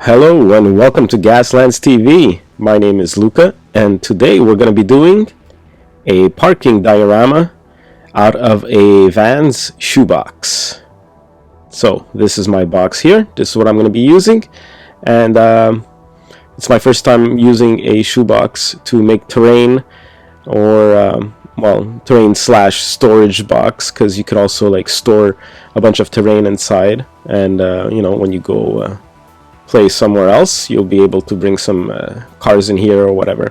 Hello and welcome to Gaslands TV. My name is Luca and today we're going to be doing a parking diorama out of a van's shoebox. So this is my box here. This is what I'm going to be using, and it's my first time using a shoebox to make terrain, or terrain slash storage box, because you could also like store a bunch of terrain inside, and when you go play somewhere else, you'll be able to bring some cars in here or whatever.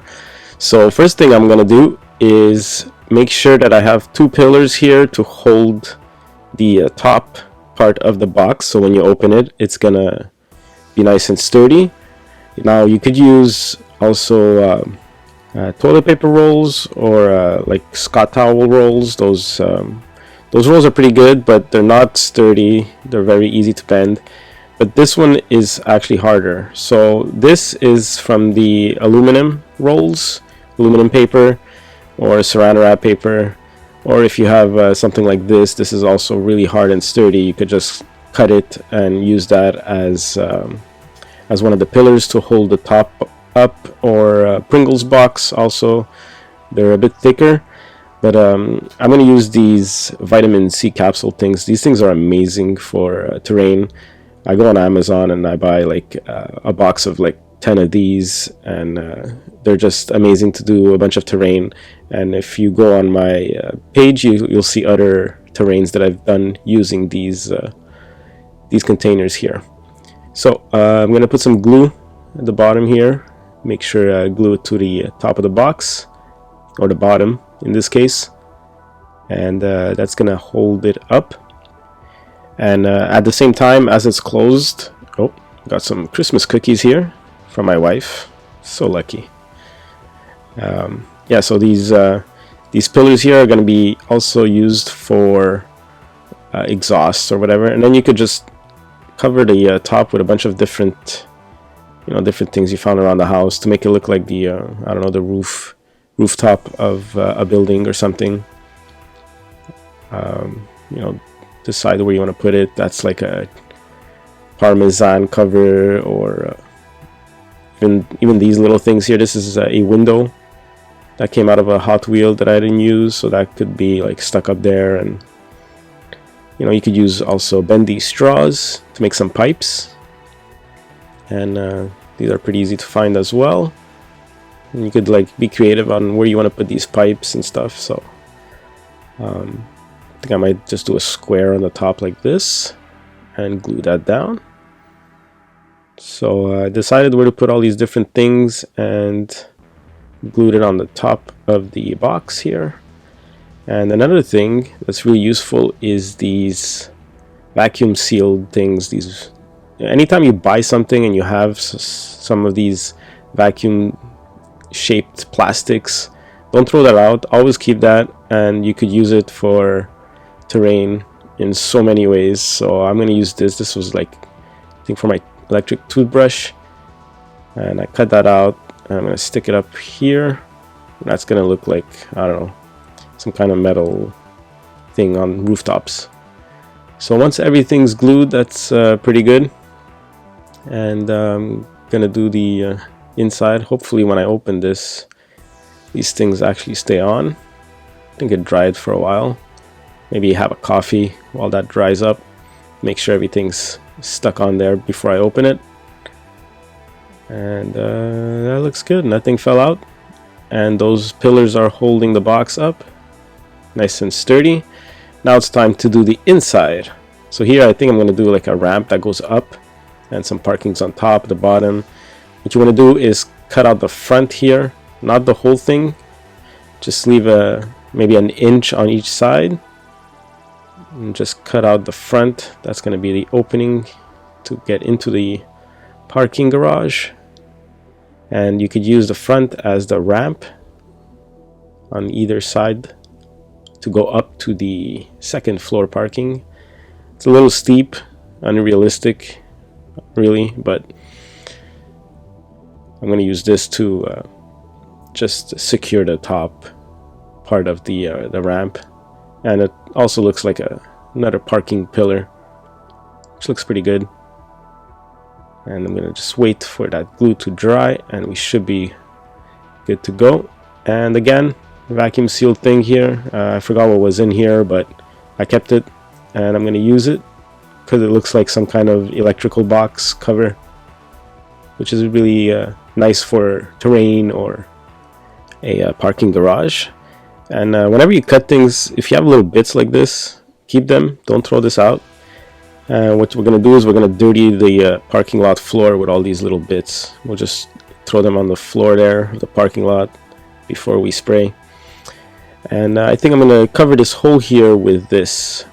So first thing I'm gonna do is make sure that I have two pillars here to hold the top part of the box, so when you open it, it's gonna be nice and sturdy. Now you could use also toilet paper rolls, or like Scott towel rolls. Those rolls are pretty good, but they're not sturdy. They're very easy to bend. But this one is actually harder. So this is from the aluminum rolls, aluminum paper, or saran wrap paper. Or if you have something like this is also really hard and sturdy. You could just cut it and use that as one of the pillars to hold the top up. Or Pringles box also, they're a bit thicker. But I'm going to use these vitamin C capsule things. These things are amazing for terrain. I go on Amazon and I buy like a box of like 10 of these, and they're just amazing to do a bunch of terrain. And if you go on my page, you'll see other terrains that I've done using these containers here. So I'm going to put some glue at the bottom here. Make sure I glue it to the top of the box, or the bottom in this case, and that's going to hold it up. And at the same time as it's closed, got some Christmas cookies here from my wife. So lucky. So these pillars here are going to be also used for exhausts or whatever, and then you could just cover the top with a bunch of different things you found around the house to make it look like the the rooftop of a building or something. Decide where you want to put it. That's like a parmesan cover, or even these little things here. This is a window that came out of a Hot Wheel that I didn't use, so that could be like stuck up there. And you could use also bendy straws to make some pipes, and these are pretty easy to find as well. And you could like be creative on where you want to put these pipes and stuff. So I think I might just do a square on the top like this and glue that down. So I decided where to put all these different things and glued it on the top of the box here. And another thing that's really useful is these vacuum sealed things. These, anytime you buy something and you have some of these vacuum shaped plastics, don't throw that out. Always keep that, and you could use it for terrain in so many ways. So I'm going to use this was like, I think, for my electric toothbrush, and I cut that out, and I'm going to stick it up here. That's going to look like, I don't know, some kind of metal thing on rooftops. So once everything's glued, that's pretty good, and I'm going to do the inside. Hopefully when I open this, these things actually stay on. I think it dried for a while. Maybe have a coffee while that dries up. Make sure everything's stuck on there before I open it. And that looks good. Nothing fell out. And those pillars are holding the box up. Nice and sturdy. Now it's time to do the inside. So here I think I'm going to do like a ramp that goes up, and some parkings on top, the bottom. What you want to do is cut out the front here. Not the whole thing. Just leave maybe an inch on each side. And just cut out the front. That's going to be the opening to get into the parking garage. And you could use the front as the ramp on either side to go up to the second floor parking. It's a little steep, unrealistic really, but I'm going to use this to just secure the top part of the ramp. And it also looks like another parking pillar, which looks pretty good. And I'm gonna just wait for that glue to dry, and we should be good to go. And again, vacuum sealed thing here. I forgot what was in here, but I kept it, and I'm gonna use it because it looks like some kind of electrical box cover, which is really nice for terrain or a parking garage. And whenever you cut things, if you have little bits like this, keep them, don't throw this out. What we're going to do is we're going to dirty the parking lot floor with all these little bits. We'll just throw them on the floor there, the parking lot, before we spray. And I think I'm going to cover this hole here with this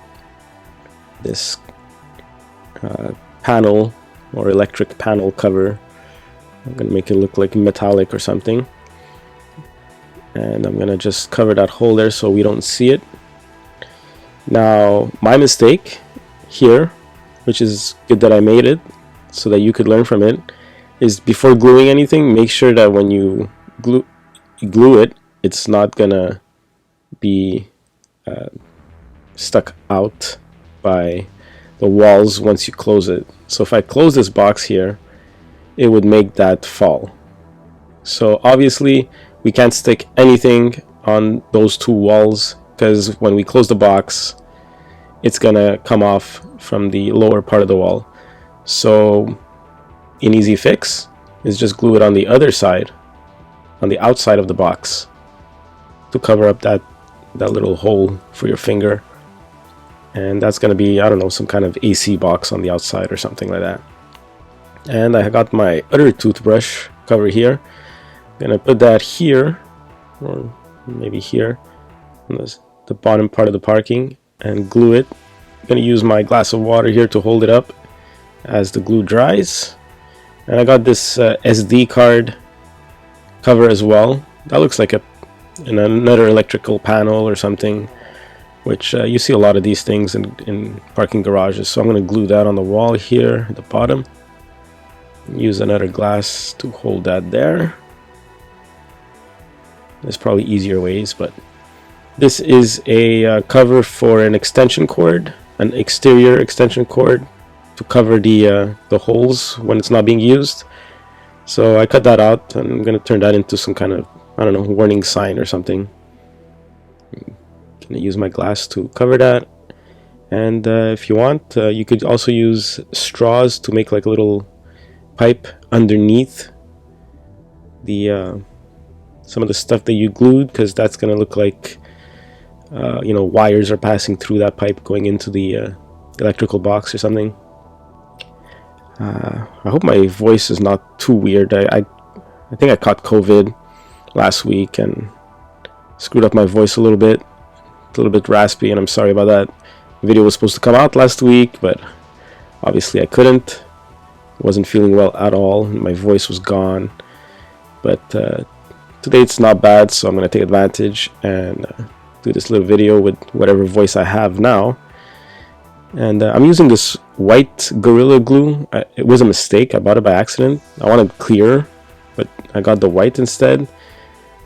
panel or electric panel cover. I'm going to make it look like metallic or something. And I'm going to just cover that hole there so we don't see it. Now, my mistake here, which is good that I made it so that you could learn from it, is before gluing anything, make sure that when you glue it, it's not gonna be stuck out by the walls once you close it. So if I close this box here, it would make that fall. So obviously we can't stick anything on those two walls, because when we close the box, it's gonna come off from the lower part of the wall. So an easy fix is just glue it on the other side, on the outside of the box, to cover up that little hole for your finger. And that's gonna be, I don't know, some kind of AC box on the outside or something like that. And I got my other toothbrush cover here. I'm gonna put that here, or maybe here, on the bottom part of the parking, and glue it. I'm going to use my glass of water here to hold it up as the glue dries. And I got this SD card cover as well. That looks like another electrical panel or something, which you see a lot of these things in parking garages. So I'm going to glue that on the wall here at the bottom. Use another glass to hold that there. There's probably easier ways, but this is a cover for an extension cord, an exterior extension cord, to cover the holes when it's not being used. So I cut that out, and I'm going to turn that into some kind of, I don't know, warning sign or something. I'm going to use my glass to cover that. And if you want, you could also use straws to make like a little pipe underneath the some of the stuff that you glued, because that's going to look like you know, wires are passing through that pipe going into the electrical box or something. I hope my voice is not too weird. I think I caught COVID last week and screwed up my voice a little bit. It's a little bit raspy, and I'm sorry about that. The video was supposed to come out last week, but obviously I couldn't. Wasn't feeling well at all. My voice was gone. But today it's not bad, so I'm going to take advantage and do this little video with whatever voice I have now. And I'm using this white Gorilla Glue. It was a mistake. I bought it by accident. I wanted clear, but I got the white instead.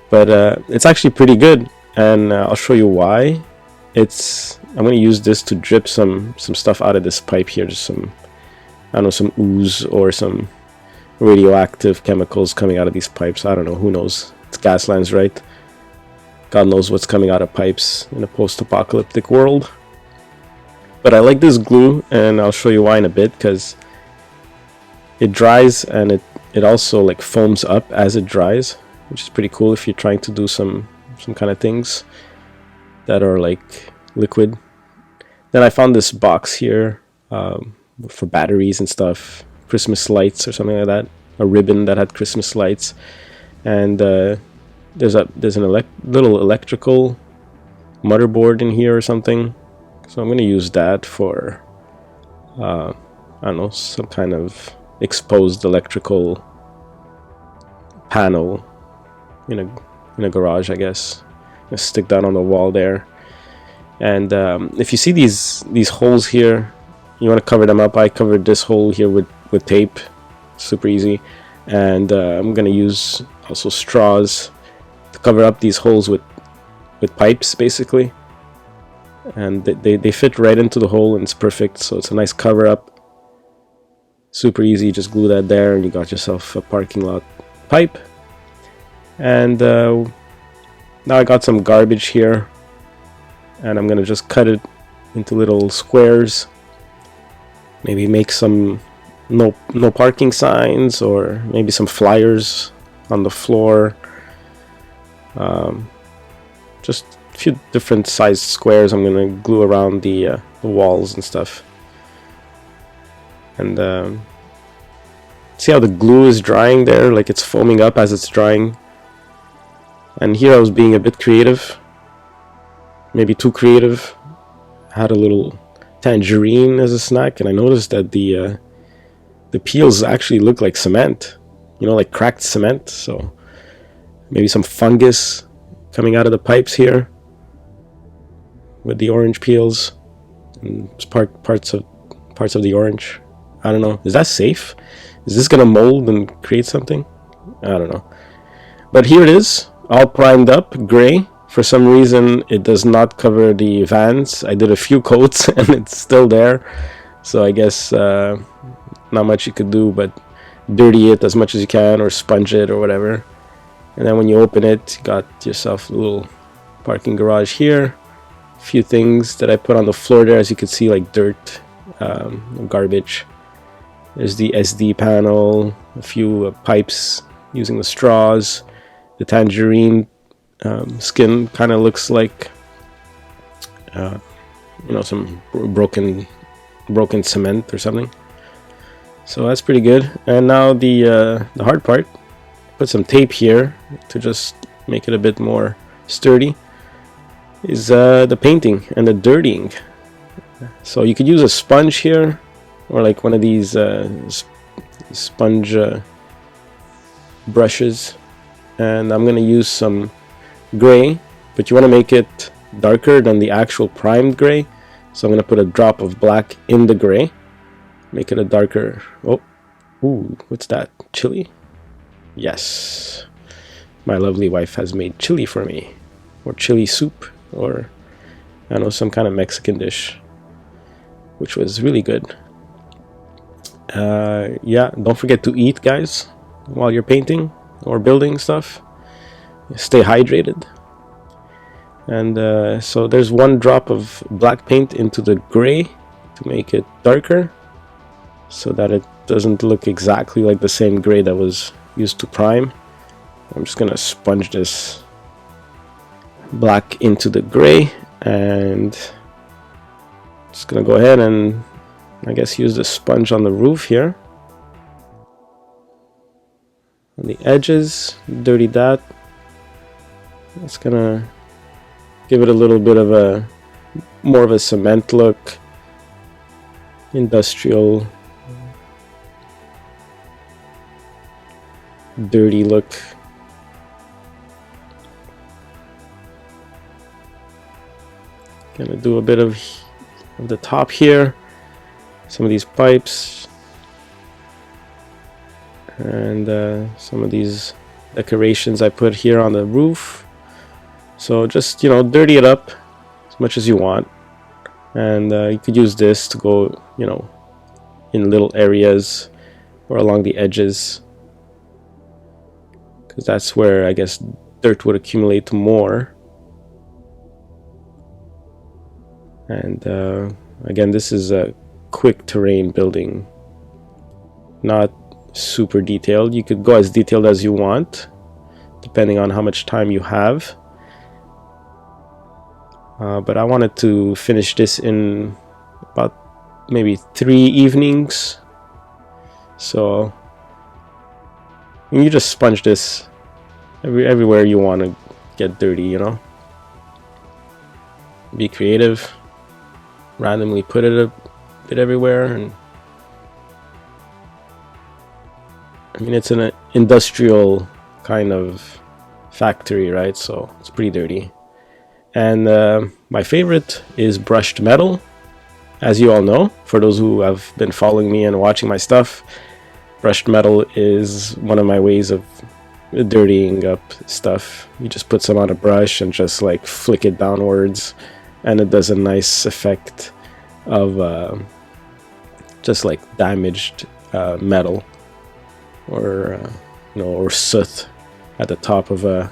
But it's actually pretty good, and I'll show you why. I'm going to use this to drip some stuff out of this pipe here. Just some, I don't know, some ooze or some radioactive chemicals coming out of these pipes. I don't know. Who knows? It's Gaslands, right? God knows what's coming out of pipes in a post-apocalyptic world. But I like this glue, and I'll show you why in a bit, because it dries and it also like foams up as it dries, which is pretty cool if you're trying to do some kind of things that are like liquid. Then I found this box here for batteries and stuff, Christmas lights or something like that, a ribbon that had Christmas lights, and there's an little electrical motherboard in here or something. So I'm going to use that for, I don't know, some kind of exposed electrical panel in a garage, I guess. I'm going to stick that on the wall there. And if you see these holes here, you want to cover them up. I covered this hole here with tape, super easy. And I'm going to use also straws to cover up these holes with pipes, basically. And they fit right into the hole, and it's perfect. So it's a nice cover up. Super easy, just glue that there and you got yourself a parking lot pipe. And now I got some garbage here, and I'm gonna just cut it into little squares. Maybe make some no parking signs, or maybe some flyers on the floor. Just a few different sized squares I'm gonna glue around the walls and stuff. And see how the glue is drying there, like it's foaming up as it's drying. And here I was being a bit creative, maybe too creative. I had a little tangerine as a snack, and I noticed that the peels actually look like cement, you know, like cracked cement. So maybe some fungus coming out of the pipes here with the orange peels and parts of the orange. I don't know. Is that safe? Is this gonna mold and create something? I don't know. But here it is, all primed up, gray. For some reason, it does not cover the vans. I did a few coats and it's still there. So I guess not much you could do but dirty it as much as you can, or sponge it or whatever. And then when you open it, you got yourself a little parking garage here. A few things that I put on the floor there, as you can see, like dirt, garbage. There's the SD panel, a few pipes using the straws. The tangerine skin kind of looks like you know, some broken cement or something. So that's pretty good. And now the hard part. Put some tape here to just make it a bit more sturdy. Is the painting and the dirtying. So you could use a sponge here, or like one of these sponge brushes. And I'm gonna use some gray, but you want to make it darker than the actual primed gray. So I'm gonna put a drop of black in the gray, make it a darker. Oh, ooh, what's that? Chili? Yes, my lovely wife has made chili for me, or chili soup, or I don't know, some kind of Mexican dish, which was really good. Yeah, don't forget to eat, guys, while you're painting or building stuff. Stay hydrated. And so there's one drop of black paint into the gray to make it darker, so that it doesn't look exactly like the same gray that was used to prime. I'm just gonna sponge this black into the gray, and just gonna go ahead and I guess use the sponge on the roof here, on the edges, dirty that. It's gonna give it a little bit of a more of a cement look, industrial, dirty look. Gonna do a bit of the top here, some of these pipes, and some of these decorations I put here on the roof. So just, you know, dirty it up as much as you want, and you could use this to go, you know, in little areas or along the edges, because that's where I guess dirt would accumulate more. And again, this is a quick terrain building, not super detailed. You could go as detailed as you want depending on how much time you have, but I wanted to finish this in about maybe 3 evenings. So you just sponge this everywhere you want to get dirty, you know. Be creative, randomly put it a bit everywhere. And I mean, it's an industrial kind of factory, right? So it's pretty dirty. And my favorite is brushed metal, as you all know. For those who have been following me and watching my stuff, brushed metal is one of my ways of dirtying up stuff. You just put some on a brush and just like flick it downwards, and it does a nice effect of just like damaged metal or or soot at the top of a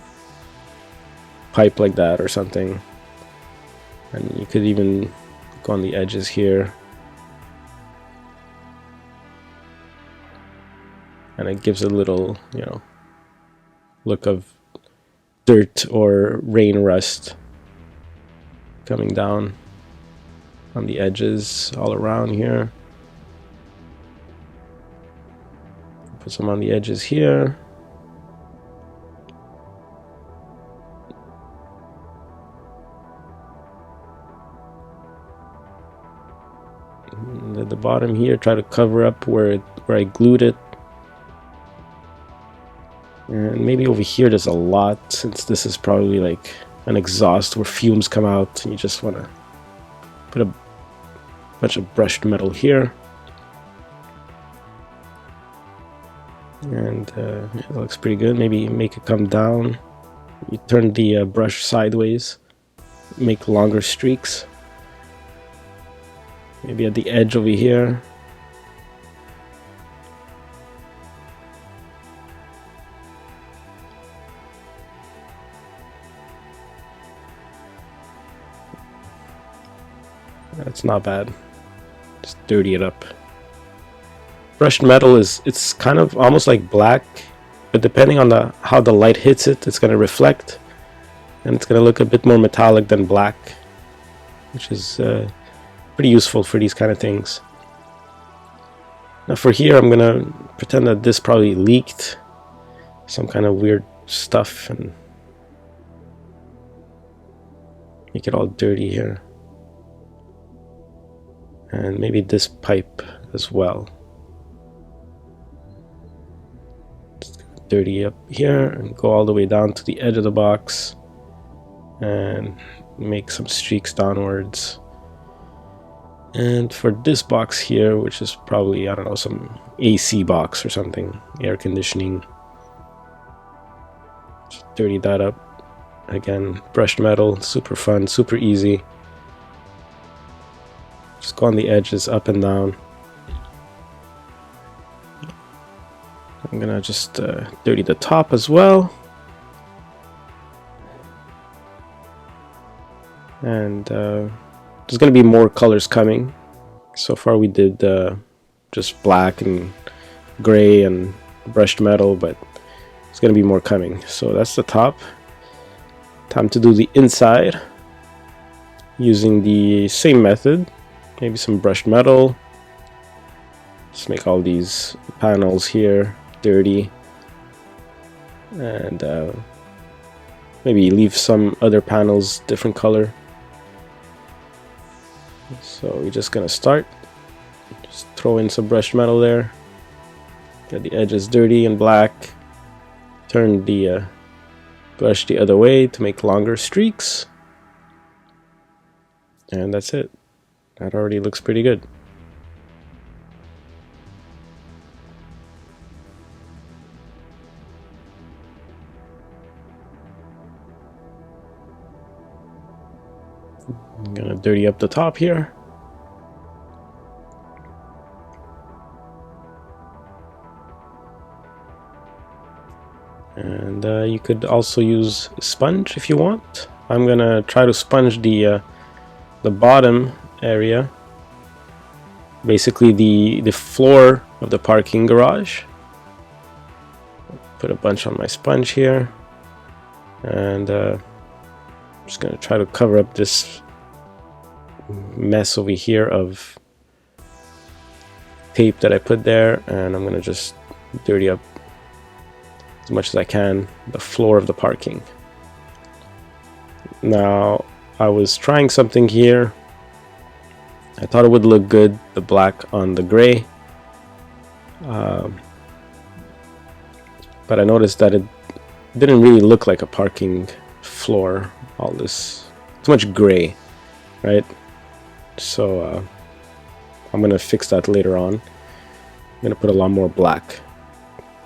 pipe like that or something. And you could even go on the edges here, and it gives a little look of dirt or rain rust coming down on the edges all around here. Put some on the edges here. And at the bottom here, try to cover up where I glued it. And maybe over here there's a lot, since this is probably like an exhaust where fumes come out, and you just want to put a bunch of brushed metal here. And it looks pretty good. Maybe make it come down. You turn the brush sideways, make longer streaks. Maybe at the edge over here. That's not bad. Just dirty it up. Brushed metal it's kind of almost like black, but depending on how the light hits it, it's going to reflect, and it's going to look a bit more metallic than black, which is pretty useful for these kind of things. Now for here, I'm going to pretend that this probably leaked some kind of weird stuff and make it all dirty here. And maybe this pipe as well. Dirty up here and go all the way down to the edge of the box and make some streaks downwards. And for this box here, which is probably, I don't know, some AC box or something, air conditioning, just dirty that up. Again, brushed metal, super fun, super easy. Just go on the edges up and down. I'm gonna just dirty the top as well. And there's gonna be more colors coming. So far we did just black and gray and brushed metal, but there's gonna be more coming. So that's the top. Time to do the inside using the same method. Maybe some brushed metal. Just make all these panels here dirty, and maybe leave some other panels different color. So we're just gonna start. Just throw in some brushed metal there. Get the edges dirty and black. Turn the brush the other way to make longer streaks. And that's it. That already looks pretty good. I'm gonna dirty up the top here. And you could also use sponge if you want. I'm gonna try to sponge the bottom area, basically the floor of the parking garage. Put a bunch on my sponge here, and I'm just gonna try to cover up this mess over here of tape that I put there, and I'm gonna just dirty up as much as I can the floor of the parking. Now I was trying something here. I thought it would look good, the black on the gray, but I noticed that it didn't really look like a parking floor. All this too much gray, right? So I'm gonna fix that later on. I'm gonna put a lot more black.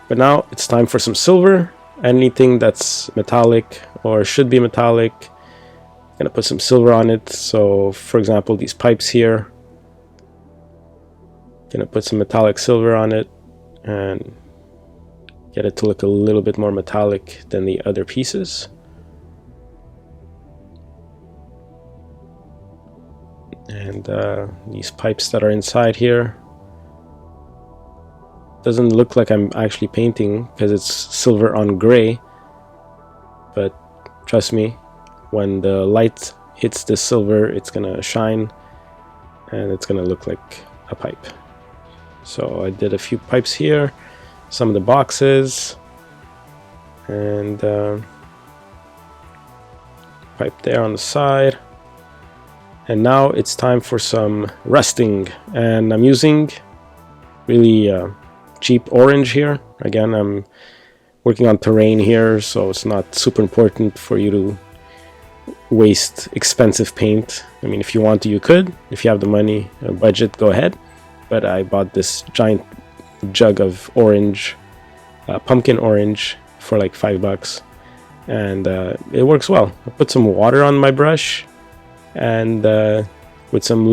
But now it's time for some silver. Anything that's metallic or should be metallic, I'm gonna put some silver on it. So for example, these pipes here, Gonna put some metallic silver on it and get it to look a little bit more metallic than the other pieces. And these pipes that are inside here, doesn't look like I'm actually painting because it's silver on gray, but trust me, when the light hits the silver, it's gonna shine and it's gonna look like a pipe. So I did a few pipes here, some of the boxes, and pipe there on the side. And now it's time for some rusting, and I'm using really cheap orange here. Again, I'm working on terrain here, so it's not super important for you to waste expensive paint. I mean, if you want to, you could. If you have the money, budget, go ahead. But I bought this giant jug of orange, pumpkin orange, for like $5, and it works well. I put some water on my brush, and with some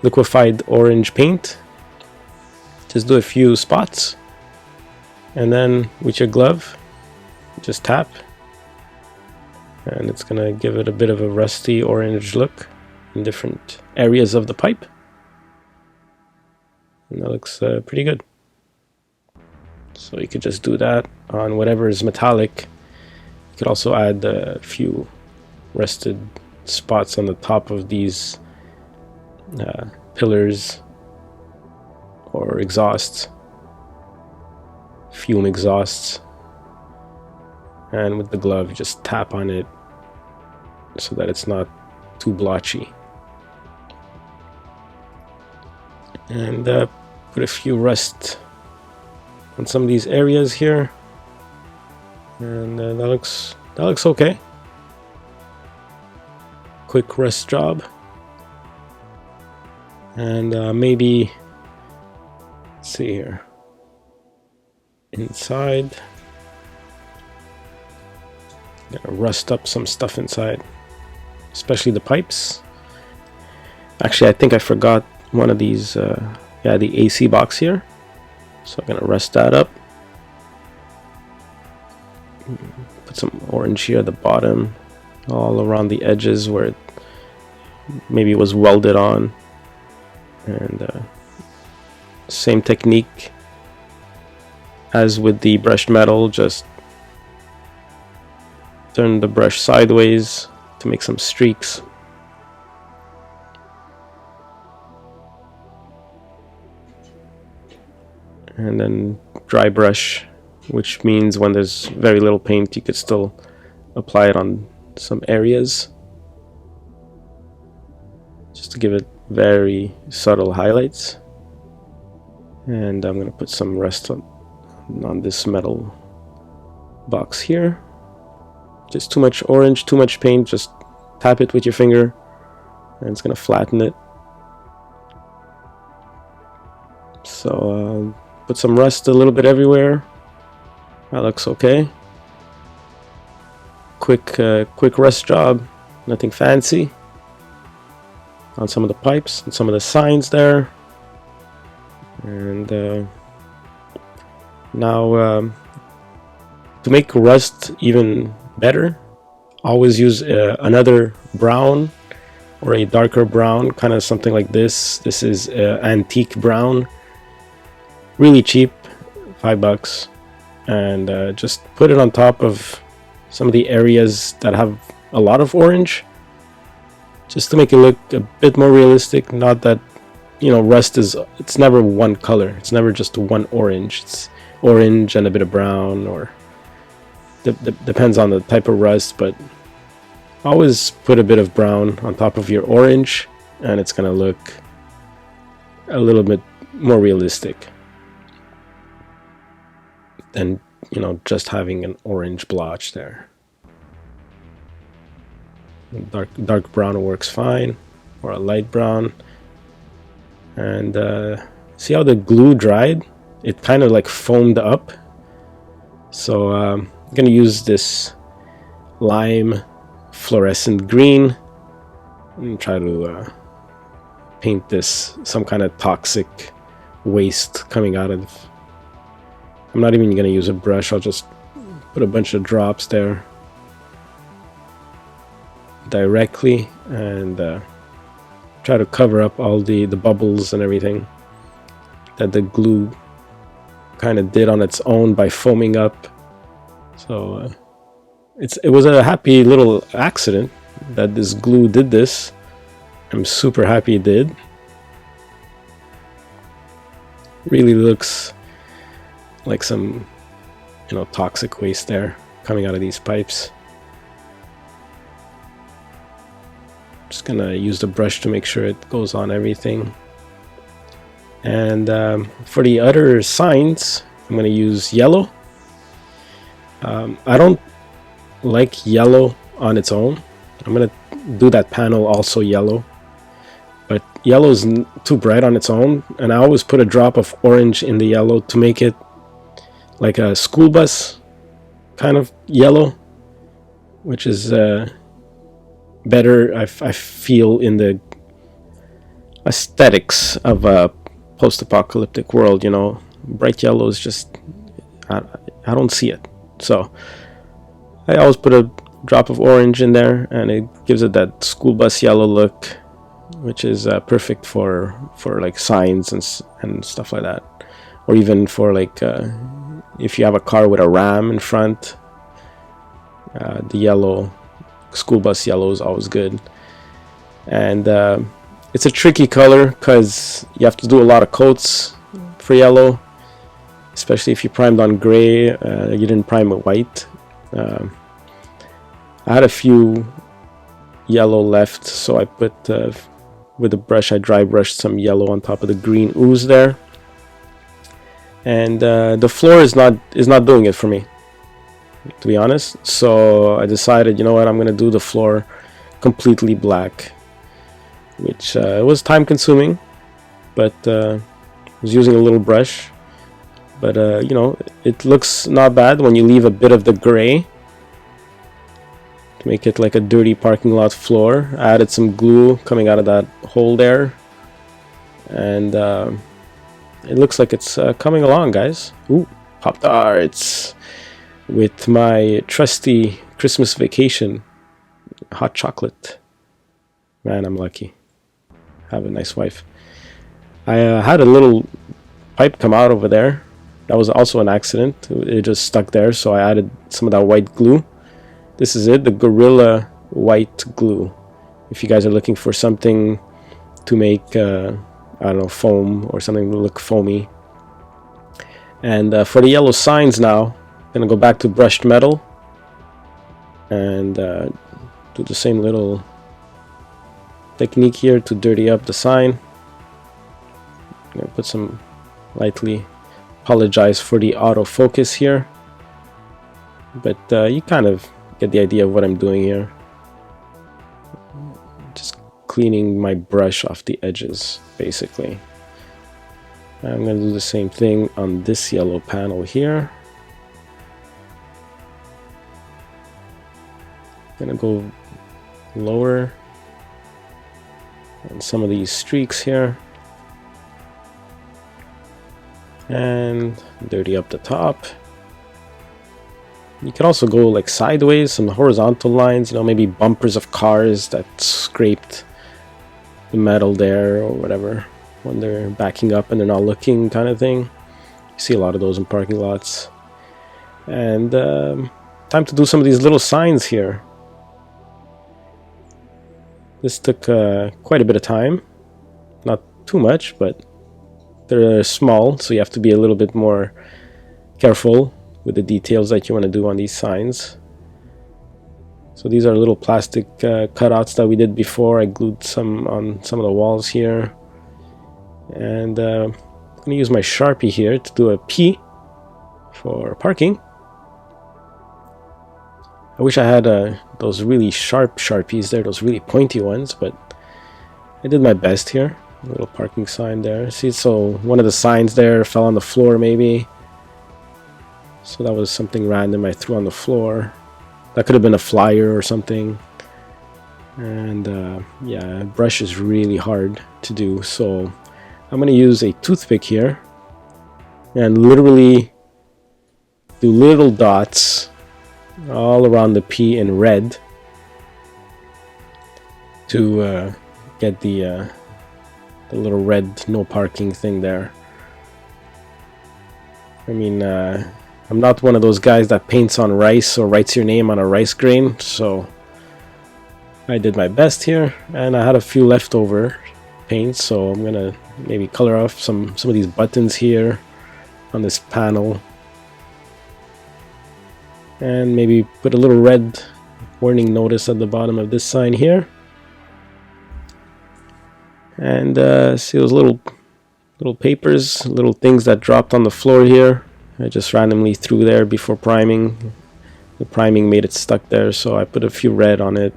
liquefied orange paint, just do a few spots, and then with your glove, just tap, and it's gonna give it a bit of a rusty orange look in different areas of the pipe, and that looks pretty good. So you could just do that on whatever is metallic. You could also add a few rusted spots on the top of these pillars or exhausts, fume exhausts, and with the glove you just tap on it so that it's not too blotchy, and put a few rust on some of these areas here, and that looks okay. Quick rust job, and maybe, let's see here, inside, gonna rust up some stuff inside, especially the pipes. Actually, I think I forgot one of these, yeah, the AC box here, so I'm gonna rust that up. Put some orange here at the bottom, all around the edges where it maybe was welded on, and same technique as with the brushed metal, just turn the brush sideways to make some streaks. And then dry brush, which means when there's very little paint, you could still apply it on some areas, just to give it very subtle highlights. And I'm gonna put some rust on this metal box here. Just too much orange, too much paint, just tap it with your finger and it's gonna flatten it. So put some rust a little bit everywhere. That looks okay. Quick rust job, nothing fancy, on some of the pipes and some of the signs there. And now to make rust even better, always use another brown or a darker brown, kind of something like this. This is antique brown, really cheap, $5, and just put it on top of some of the areas that have a lot of orange, just to make it look a bit more realistic. Not that, you know, rust is, it's never one color, it's never just one orange, it's orange and a bit of brown, or depends on the type of rust, but always put a bit of brown on top of your orange and it's gonna look a little bit more realistic than, you know, just having an orange blotch there. Dark brown works fine, or a light brown. And see how the glue dried? It kind of like foamed up. So I'm gonna use this lime fluorescent green and try to paint this some kind of toxic waste coming out of. I'm not even going to use a brush. I'll just put a bunch of drops there directly and try to cover up all the bubbles and everything that the glue kind of did on its own by foaming up. So it was a happy little accident that this glue did this. I'm super happy it did. Really looks like some, you know, toxic waste there coming out of these pipes. Just gonna use the brush to make sure it goes on everything. And for the other signs, I'm gonna use yellow. I don't like yellow on its own. I'm gonna do that panel also yellow, but yellow is too bright on its own, and I always put a drop of orange in the yellow to make it like a school bus kind of yellow, which is better, I feel, in the aesthetics of a post-apocalyptic world. You know, bright yellow is just, I don't see it. So I always put a drop of orange in there, and it gives it that school bus yellow look, which is perfect for like signs and stuff like that, or even for like if you have a car with a ram in front, the yellow, school bus yellow, is always good. And it's a tricky color because you have to do a lot of coats for yellow, especially if you primed on gray. You didn't prime with white. I had a few yellow left, so I put with a brush, I dry brushed some yellow on top of the green ooze there. And the floor is not doing it for me, to be honest. So I decided, you know what, I'm gonna do the floor completely black, which was time consuming, but I was using a little brush. But you know, it looks not bad when you leave a bit of the gray to make it like a dirty parking lot floor. I added some glue coming out of that hole there, and it looks like it's coming along, guys. Ooh, Pop-Tarts with my trusty Christmas vacation hot chocolate. Man, I'm lucky. I have a nice wife. I had a little pipe come out over there. That was also an accident. It just stuck there, so I added some of that white glue. This is it, the Gorilla White Glue. If you guys are looking for something to make, I don't know, foam or something to look foamy. And for the yellow signs now, I'm going to go back to brushed metal and do the same little technique here to dirty up the sign. I'm going to put some lightly, apologize for the autofocus here, but you kind of get the idea of what I'm doing here. Just cleaning my brush off the edges, basically. I'm going to do the same thing on this yellow panel here. I'm going to go lower on some of these streaks here and dirty up the top. You can also go like sideways, some horizontal lines, you know, maybe bumpers of cars that scraped the metal there or whatever when they're backing up and they're not looking, kind of thing. You see a lot of those in parking lots. And time to do some of these little signs here. This took quite a bit of time. Not too much, but they're small, so you have to be a little bit more careful with the details that you want to do on these signs. So these are little plastic cutouts that we did before. I glued some on some of the walls here. And I'm going to use my Sharpie here to do a P for parking. I wish I had those really sharp Sharpies there, those really pointy ones, but I did my best here. A little parking sign there. See, so one of the signs there fell on the floor maybe. So that was something random I threw on the floor. That could have been a flyer or something. And yeah, brush is really hard to do, so I'm gonna use a toothpick here and literally do little dots all around the P in red to get the little red no parking thing there. I mean, I'm not one of those guys that paints on rice or writes your name on a rice grain, so I did my best here, and I had a few leftover paints, so I'm gonna maybe color off some of these buttons here on this panel, and maybe put a little red warning notice at the bottom of this sign here. And see those little papers, little things that dropped on the floor here. I just randomly threw there before priming. The priming made it stuck there, so I put a few red on it.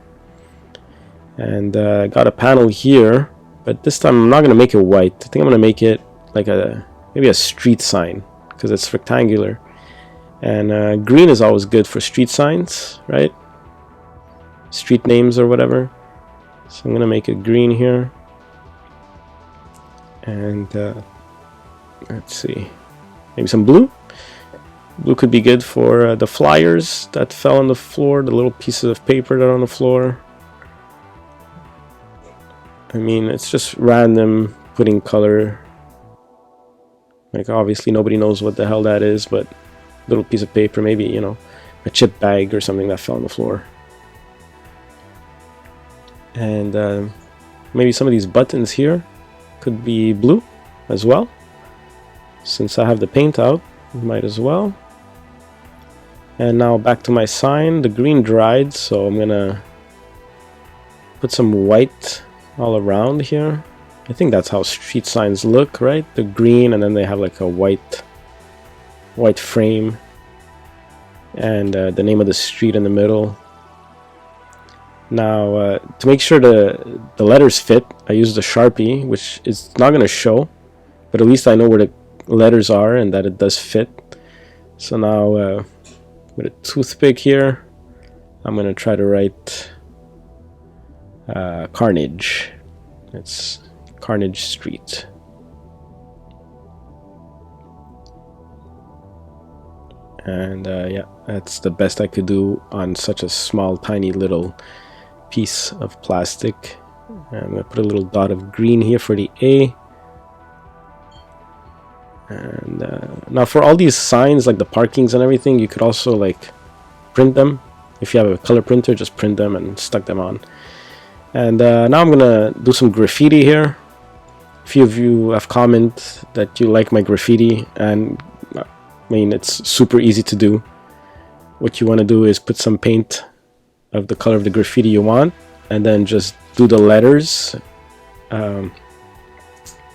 And got a panel here, but this time I'm not gonna make it white. I think I'm gonna make it like maybe a street sign, because it's rectangular. And green is always good for street signs, right? Street names or whatever. So I'm gonna make it green here. And let's see, maybe some blue. Blue could be good for the flyers that fell on the floor, the little pieces of paper that are on the floor. I mean, it's just random putting color. Like, obviously nobody knows what the hell that is, but little piece of paper, maybe, you know, a chip bag or something that fell on the floor. And maybe some of these buttons here could be blue as well. Since I have the paint out, might as well. And now back to my sign. The green dried, so I'm gonna put some white all around here. I think that's how street signs look, right? The green, and then they have like a white frame, and the name of the street in the middle. Now, to make sure the letters fit, I used a Sharpie, which is not going to show, but at least I know where the letters are and that it does fit. So now, with a toothpick here, I'm going to try to write Carnage. It's Carnage Street. And yeah, that's the best I could do on such a small, tiny little piece of plastic. I'm going to put a little dot of green here for the A. And now for all these signs, like the parkings and everything, you could also like print them. If you have a color printer, just print them and stuck them on. And now I'm going to do some graffiti here. A few of you have commented that you like my graffiti, and I mean, it's super easy to do. What you want to do is put some paint of the color of the graffiti you want, and then just do the letters kind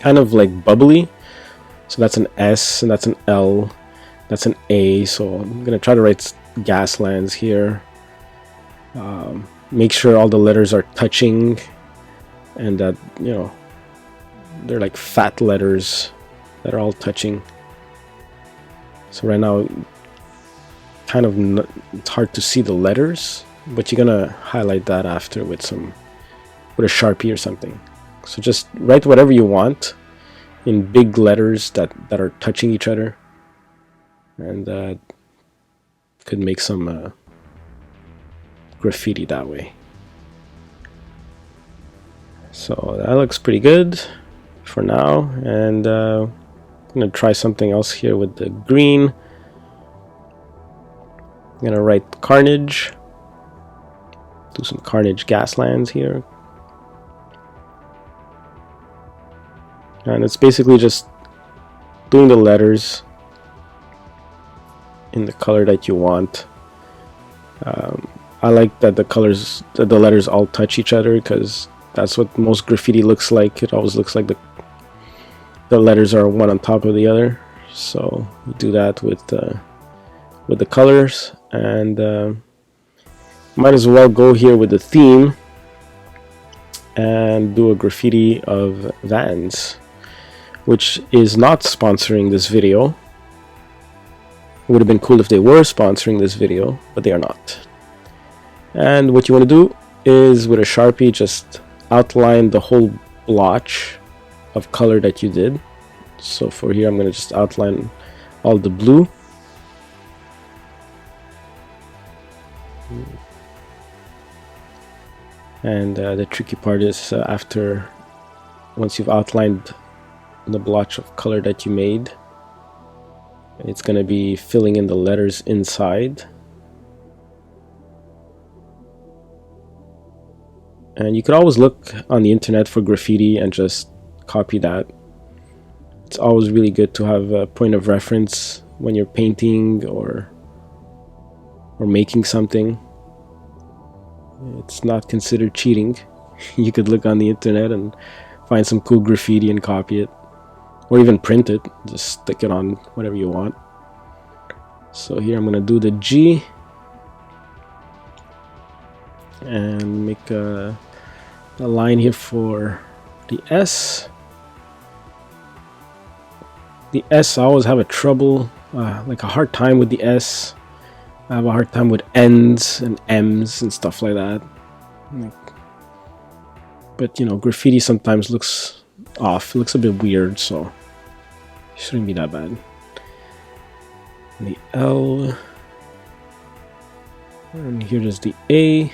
of like bubbly. So that's an S, and that's an L, that's an A. So I'm gonna try to write Gaslands here. Make sure all the letters are touching, and that, you know, they're like fat letters that are all touching. So right now, kind of it's hard to see the letters, but you're gonna highlight that after with a Sharpie or something. So just write whatever you want in big letters that are touching each other, and could make some graffiti that way. So that looks pretty good for now, and I'm gonna try something else here with the green. I'm gonna write Carnage, do some Carnage Gaslands here. And it's basically just doing the letters in the color that you want. I like that the letters all touch each other, because that's what most graffiti looks like. It always looks like the letters are one on top of the other. So you do that with the colors, and might as well go here with the theme and do a graffiti of Vans, which is not sponsoring this video. It would have been cool if they were sponsoring this video, but they are not. And what you want to do is with a Sharpie, just outline the whole blotch of color that you did. So for here, I'm going to just outline all the blue. And the tricky part is once you've outlined the blotch of color that you made, it's going to be filling in the letters inside. And you could always look on the internet for graffiti and just copy that. It's always really good to have a point of reference when you're painting or making something. It's not considered cheating. You could look on the internet and find some cool graffiti and copy it, or even print it, just stick it on whatever you want. So here I'm going to do the G and make a line here for the S. The S, I always have a hard time with the S. I have a hard time with N's and M's and stuff like that. But you know, graffiti sometimes looks off. It looks a bit weird, so it shouldn't be that bad. The L. And here is the A.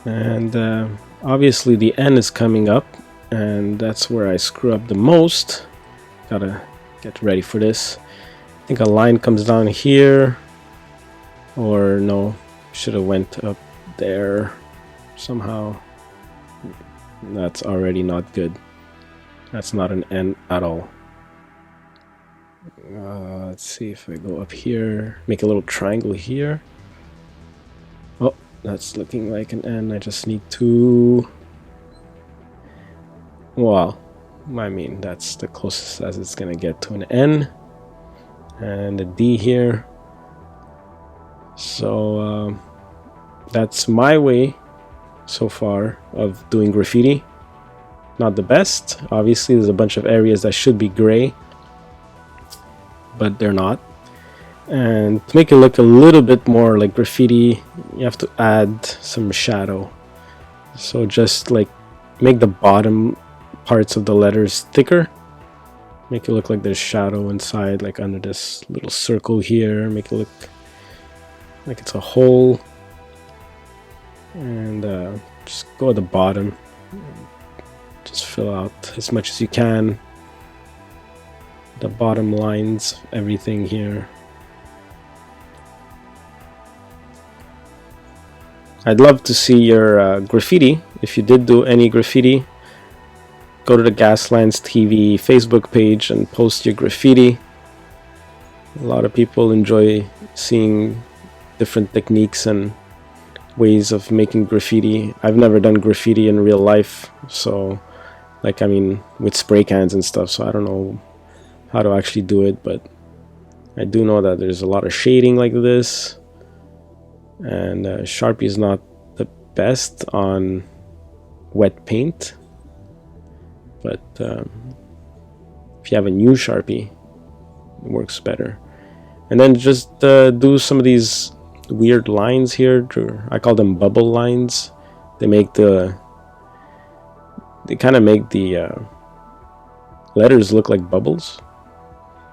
And obviously the N is coming up, and that's where I screw up the most. Gotta get ready for this. I think a line comes down here, or no, should have went up there somehow. That's already not good. That's not an N at all. Let's see if I go up here, make a little triangle here. Oh, that's looking like an N. I just need to... Well, I mean, that's the closest as it's gonna get to an N. And a D here. So that's my way so far of doing graffiti. Not the best. Obviously, there's a bunch of areas that should be gray, but they're not. And to make it look a little bit more like graffiti, you have to add some shadow. So just like make the bottom parts of the letters thicker. Make it look like there's shadow inside, like under this little circle here. Make it look like it's a hole. And just go at the bottom. Just fill out as much as you can. The bottom lines, everything here. I'd love to see your graffiti. If you did do any graffiti, go to the Gaslands TV Facebook page and post your graffiti. A lot of people enjoy seeing different techniques and ways of making graffiti. I've never done graffiti in real life, so like, I mean, with spray cans and stuff, so I don't know how to actually do it, but I do know that there's a lot of shading like this, and Sharpie is not the best on wet paint, but if you have a new Sharpie, it works better. And then just do some of these weird lines here. I call them bubble lines. They kind of make the letters look like bubbles,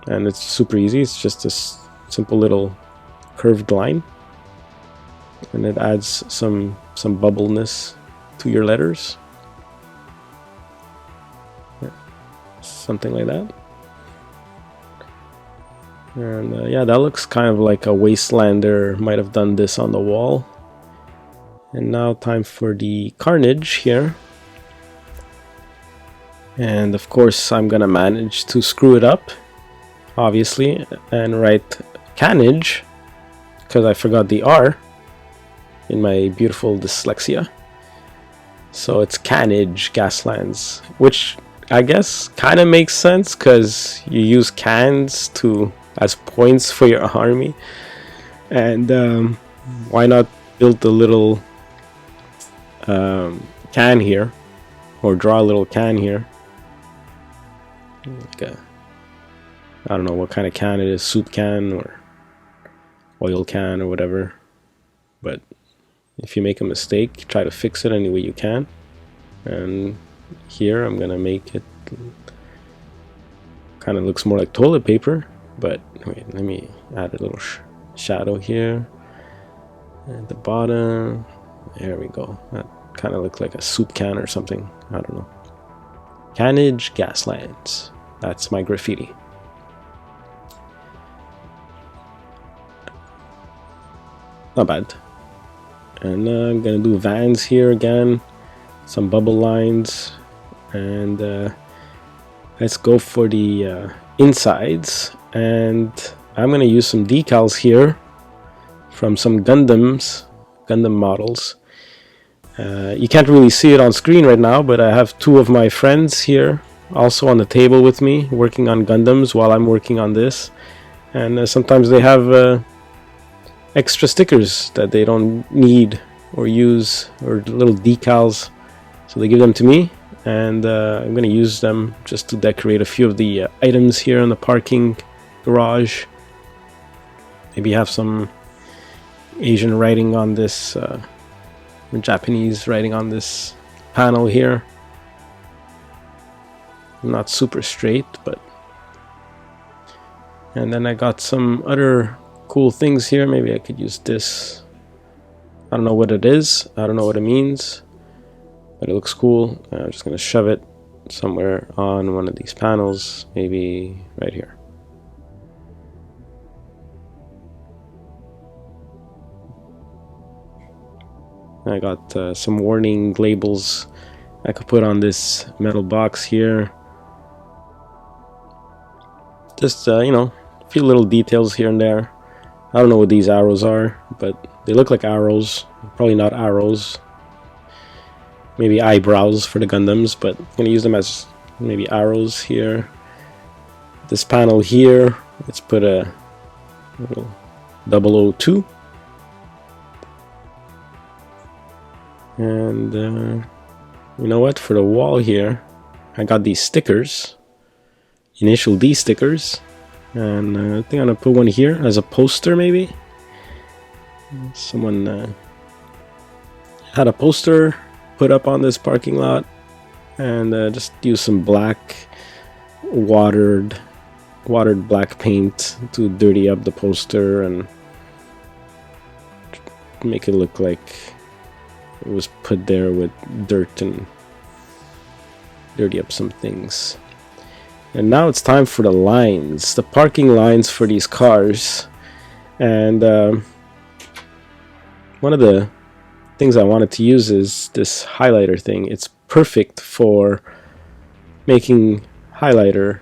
and it's super easy. It's just a simple little curved line, and it adds some bubbleness to your letters. Yeah, something like that. And yeah, that looks kind of like a Wastelander might have done this on the wall. And now time for the carnage here. And of course I'm gonna manage to screw it up, obviously, and write carnage, because I forgot the R in my beautiful dyslexia. So it's carnage Gaslands, which I guess kind of makes sense because you use cans as points for your army, and why not build a little can here, or draw a little can here, like I don't know what kind of can it is, soup can or oil can or whatever. But if you make a mistake, try to fix it any way you can. And here I'm gonna make it kind of looks more like toilet paper, but wait, let me add a little shadow here at the bottom. There we go. That kind of looked like a soup can or something. I don't know. Cannage Gaslands. That's my graffiti. Not bad. And I'm gonna do vans here again, some bubble lines, and let's go for the insides. And I'm gonna use some decals here from some Gundam models. You can't really see it on screen right now, but I have two of my friends here also on the table with me working on Gundams while I'm working on this. And sometimes they have extra stickers that they don't need or use, or little decals, so they give them to me, and I'm going to use them just to decorate a few of the items here in the parking garage. Maybe have some Asian writing on this, Japanese writing on this panel here. Not super straight, but... And then I got some other cool things here. Maybe I could use this. I don't know what it is. I don't know what it means, but it looks cool. I'm just gonna shove it somewhere on one of these panels, maybe right here. I got some warning labels I could put on this metal box here. Just you know, a few little details here and there. I don't know what these arrows are, but they look like arrows. Probably not arrows. Maybe eyebrows for the Gundams, but I'm going to use them as maybe arrows here. This panel here, let's put a little 002. And you know what? For the wall here, I got these stickers. Initial D stickers. And I think I'm gonna put one here as a poster, maybe. Someone had a poster put up on this parking lot, and just use some black watered black paint to dirty up the poster and make it look like it was put there with dirt and dirty up some things. And now it's time for the lines, the parking lines for these cars. And one of the things I wanted to use is this highlighter thing. It's perfect for making highlighter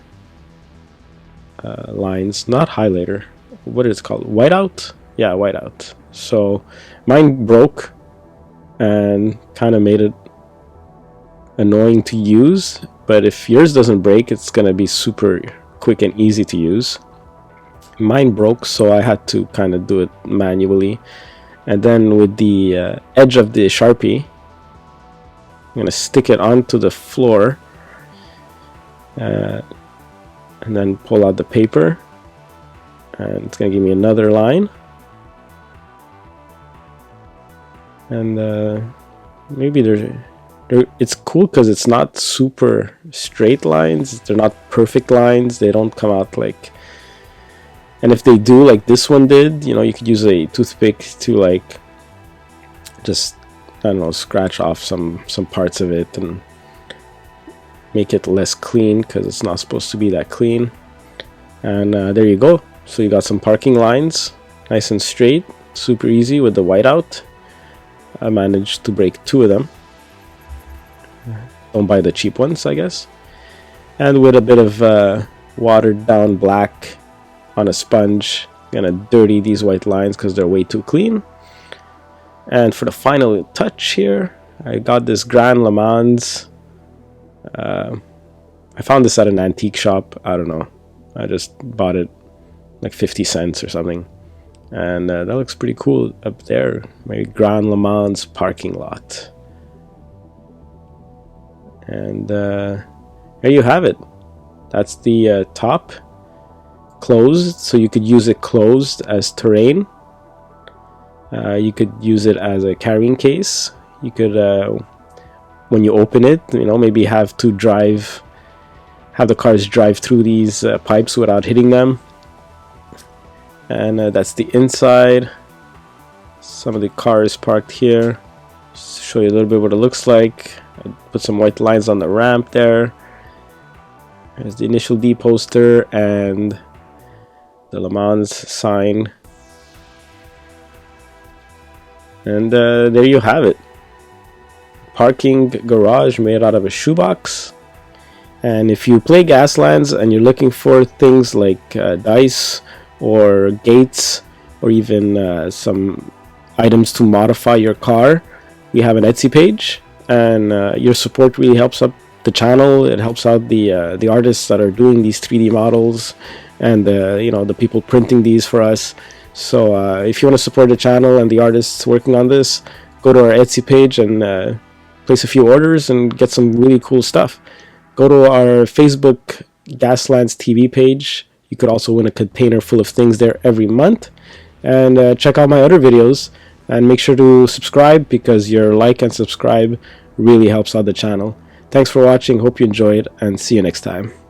lines, not highlighter. What is it called? Whiteout? Yeah, whiteout. So mine broke and kind of made it annoying to use, but if yours doesn't break, it's gonna be super quick and easy to use. Mine broke, so I had to kind of do it manually, and then with the edge of the Sharpie, I'm gonna stick it onto the floor, and then pull out the paper, and it's gonna give me another line. And maybe it's cool because it's not super straight lines. They're not perfect lines. They don't come out like... And if they do, like this one did, you know, you could use a toothpick to like just, I don't know, scratch off some parts of it and make it less clean because it's not supposed to be that clean. And there you go. So you got some parking lines, nice and straight, super easy with the whiteout. I managed to break 2 of them. Don't buy the cheap ones, I guess. And with a bit of watered down black on a sponge, I'm gonna dirty these white lines because they're way too clean. And for the final touch here, I got this Grand Le Mans. I found this at an antique shop. I don't know. I just bought it like 50 cents or something. And that looks pretty cool up there. My Grand Le Mans parking lot. And there you have it. That's the top. closed, so you could use it closed as terrain. You could use it as a carrying case. You could, when you open it, maybe have the cars drive through these pipes without hitting them. And that's the inside. Some of the cars parked here. Just to show you a little bit what it looks like. I put some white lines on the ramp there. There's the initial D poster and the Le Mans sign. And there you have it. Parking garage made out of a shoebox. And if you play Gaslands and you're looking for things like dice or gates or even some items to modify your car, we have an Etsy page, and your support really helps out the channel. It helps out the artists that are doing these 3D models, and the people printing these for us. So if you want to support the channel and the artists working on this, go to our Etsy page and place a few orders and get some really cool stuff. Go to our Facebook Gaslands TV page. You could also win a container full of things there every month. And check out my other videos, and make sure to subscribe, because your like and subscribe really helps out the channel. Thanks for watching. Hope you enjoyed, and see you next time.